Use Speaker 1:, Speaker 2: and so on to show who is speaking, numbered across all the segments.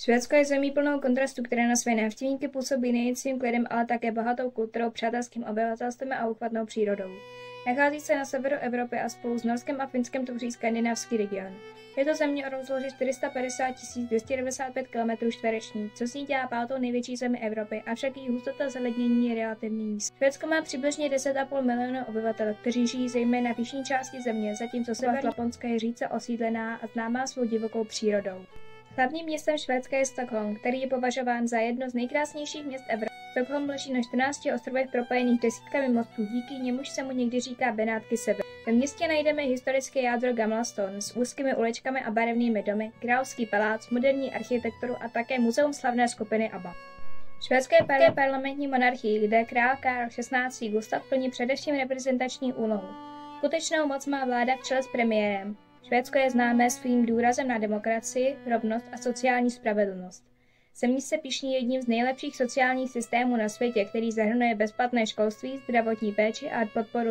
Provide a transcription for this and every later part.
Speaker 1: Švédsko je zemí plnou kontrastu, které na své návštěvníky působí nejen svým klidem, ale také bohatou kulturou, přátelským obyvatelstvem a úchvatnou přírodou. Nachází se na severu Evropy a spolu s Norskem a Finskem tvoří skandinávský region. Je to země o rozloze 450 295 km², co z ní dělá pátou největší zemi Evropy, avšak její hustota zalednění je relativně nízká. Švédsko má přibližně 10,5 milionu obyvatel, kteří žijí zejména v jižní části země, zatímco severní Laponska je řídce osídlená a známá svou divokou přírodou. Hlavním městem Švédska je Stockholm, který je považován za jedno z nejkrásnějších měst Evropy. Stockholm leží na 14 ostrovech propojených desítkami mostů, díky němuž se mu někdy říká Benátky sever. Ve městě najdeme historické jádro Gamla stan s úzkými uličkami a barevnými domy, královský palác, moderní architekturu a také muzeum slavné skupiny ABBA. Švédsko je parlamentní monarchii, kde král Karl XVI. Gustav plní především reprezentační úlohu. Skutečnou moc má vláda v čele s premiérem. Švédsko je známé svým důrazem na demokracii, rovnost a sociální spravedlnost. Země se pyšní jedním z nejlepších sociálních systémů na světě, který zahrnuje bezplatné školství, zdravotní péči a podporu.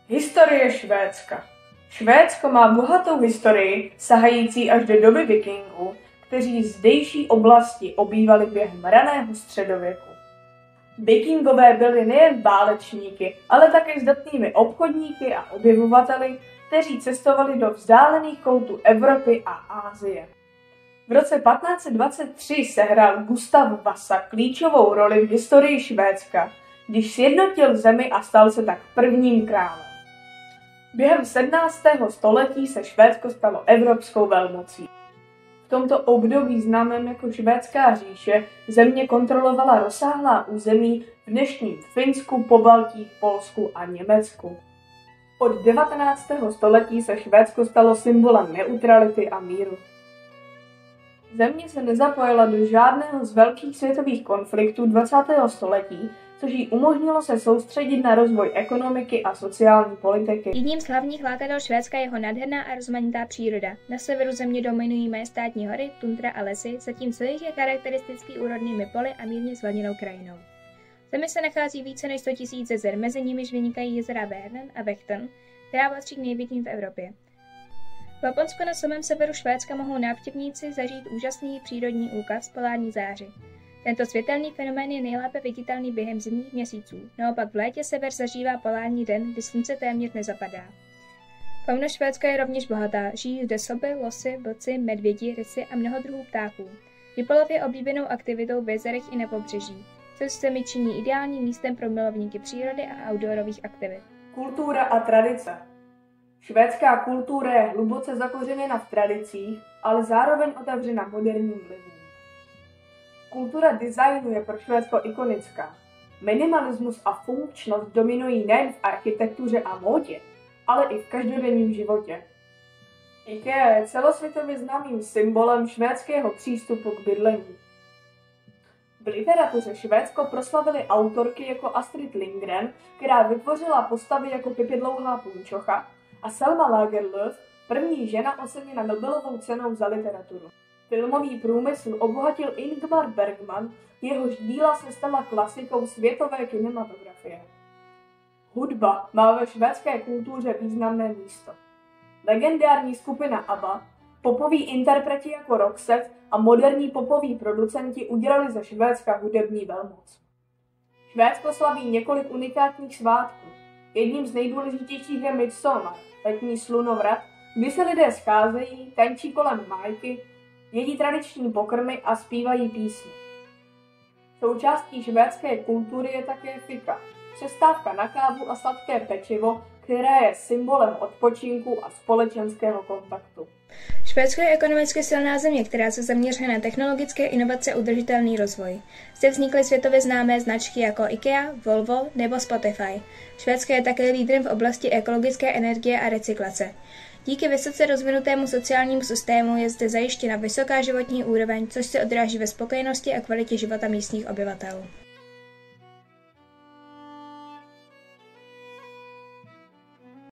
Speaker 2: Historie Švédska. Švédsko má bohatou historii, sahající až do doby vikingů, kteří zdejší oblasti obývali během raného středověku. Vikingové byli nejen válečníky, ale také zdatnými obchodníky a objevovateli, kteří cestovali do vzdálených koutů Evropy a Asie. V roce 1523 sehrál Gustav Vasa klíčovou roli v historii Švédska, když sjednotil zemi a stal se tak prvním králem. Během 17. století se Švédsko stalo evropskou velmocí. V tomto období známém jako Švédská říše země kontrolovala rozsáhlá území v dnešním Finsku, Pobaltí, Polsku a Německu. Od 19. století se Švédsko stalo symbolem neutrality a míru. Země se nezapojila do žádného z velkých světových konfliktů 20. století, což jí umožnilo se soustředit na rozvoj ekonomiky a sociální politiky.
Speaker 1: Jedním z hlavních lákadel Švédska je jeho nádherná a rozmanitá příroda. Na severu země dominují majestátní hory, tundra a lesy, zatímco jich je charakteristický úrodnými poli a mírně zvlněnou krajinou. V zemi se nachází více než 100 000 jezer, mezi nimiž vynikají jezera Vänern a Vättern, která patří k největším v Evropě. V Laponsku na samém severu Švédska mohou návštěvníci zažít úžasný přírodní úkaz polární záři. Tento světelný fenomén je nejlépe viditelný během zimních měsíců, naopak v létě sever zažívá polární den, kdy slunce téměř nezapadá. Fauna Švédska je rovněž bohatá, žijí zde soby, losy, vlci, medvědi, rysy a mnoho druhů ptáků. Rybolov je oblíbenou aktivitou v jezerech i na pobřeží, což se mi činí ideálním místem pro milovníky přírody a outdoorových aktivit.
Speaker 2: Kultura a tradice. Švédská kultura je hluboce zakořeněna v tradicích, ale zároveň otevřena moderním vlivům. Kultura designu je pro Švédsko ikonická. Minimalismus a funkčnost dominují nejen v architektuře a módě, ale i v každodenním životě. IKEA je celosvětově známým symbolem švédského přístupu k bydlení. V literatuře Švédsko proslavily autorky jako Astrid Lindgren, která vytvořila postavy jako Pippi Dlouhá punčocha, a Selma Lagerlöf, první žena oceněna Nobelovou cenou za literaturu. Filmový průmysl obohatil Ingmar Bergman, jehož díla se stala klasikou světové kinematografie. Hudba má ve švédské kultuře významné místo. Legendární skupina ABBA, popoví interpreti jako Roxette a moderní popoví producenti udělali ze Švédska hudební velmoc. Švédsko slaví několik unikátních svátků. Jedním z nejdůležitějších je Midsommar, letní slunovrat, kdy se lidé scházejí, tančí kolem májky, jedí tradiční pokrmy a zpívají písně. Součástí švédské kultury je také fika, přestávka na kávu a sladké pečivo, které je symbolem odpočinku a společenského kontaktu.
Speaker 1: Švédsko je ekonomicky silná země, která se zaměřuje na technologické inovace a udržitelný rozvoj. Zde vznikly světově známé značky jako IKEA, Volvo nebo Spotify. Švédsko je také lídrem v oblasti ekologické energie a recyklace. Díky vysoce rozvinutému sociálnímu systému je zde zajištěna vysoká životní úroveň, což se odráží ve spokojenosti a kvalitě života místních obyvatel.